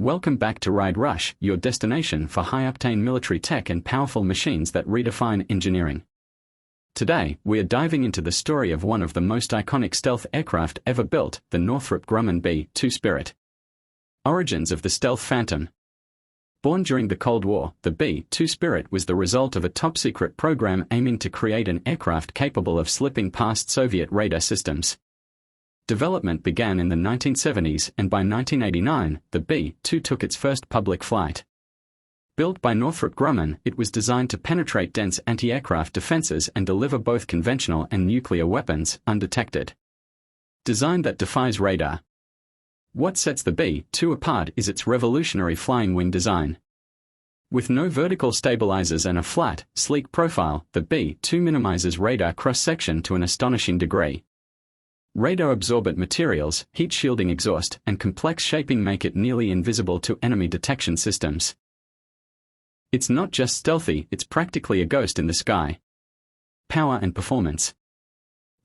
Welcome back to Ride Rush, your destination for high-octane military tech and powerful machines that redefine engineering. Today, we are diving into the story of one of the most iconic stealth aircraft ever built, the Northrop Grumman B-2 Spirit. Origins of the stealth phantom. Born during the Cold War, the B-2 Spirit was the result of a top-secret program aiming to create an aircraft capable of slipping past Soviet radar systems. Development began in the 1970s, and by 1989, the B-2 took its first public flight. Built by Northrop Grumman, it was designed to penetrate dense anti-aircraft defenses and deliver both conventional and nuclear weapons, undetected. Design that defies radar. What sets the B-2 apart is its revolutionary flying wing design. With no vertical stabilizers and a flat, sleek profile, the B-2 minimizes radar cross-section to an astonishing degree. Radar-absorbent materials, heat-shielding exhaust, and complex shaping make it nearly invisible to enemy detection systems. It's not just stealthy, it's practically a ghost in the sky. Power and performance.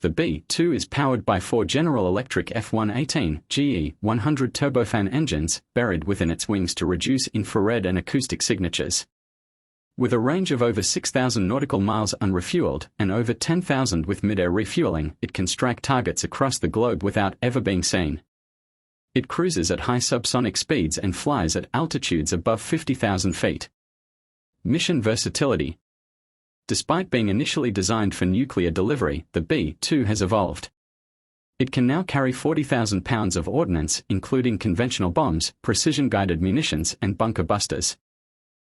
The B-2 is powered by 4 General Electric F-118 GE 100 turbofan engines, buried within its wings to reduce infrared and acoustic signatures. With a range of over 6,000 nautical miles unrefueled and over 10,000 with mid-air refueling, it can strike targets across the globe without ever being seen. It cruises at high subsonic speeds and flies at altitudes above 50,000 feet. Mission versatility. Despite being initially designed for nuclear delivery, the B-2 has evolved. It can now carry 40,000 pounds of ordnance, including conventional bombs, precision-guided munitions, and bunker busters.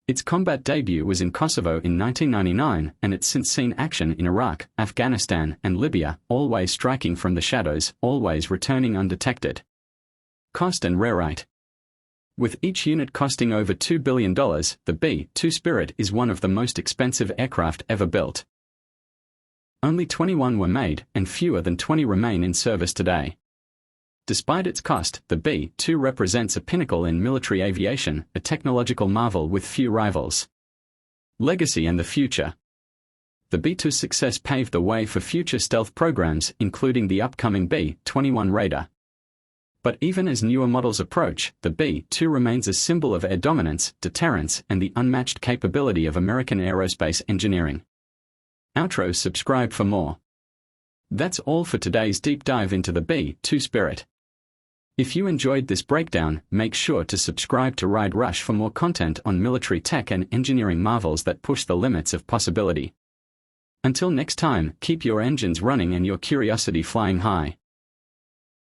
Its combat debut was in Kosovo in 1999, and it's since seen action in Iraq, Afghanistan, and Libya, always striking from the shadows, always returning undetected. Cost and rarite. With each unit costing over $2 billion, the B-2 Spirit is one of the most expensive aircraft ever built. Only 21 were made, and fewer than 20 remain in service today. Despite its cost, the B-2 represents a pinnacle in military aviation, a technological marvel with few rivals. Legacy and the future. The B-2's success paved the way for future stealth programs, including the upcoming B-21 Raider. But even as newer models approach, the B-2 remains a symbol of air dominance, deterrence, and the unmatched capability of American aerospace engineering. Outro. Subscribe for more. That's all for today's deep dive into the B-2 Spirit. If you enjoyed this breakdown, make sure to subscribe to Ride Rush for more content on military tech and engineering marvels that push the limits of possibility. Until next time, keep your engines running and your curiosity flying high.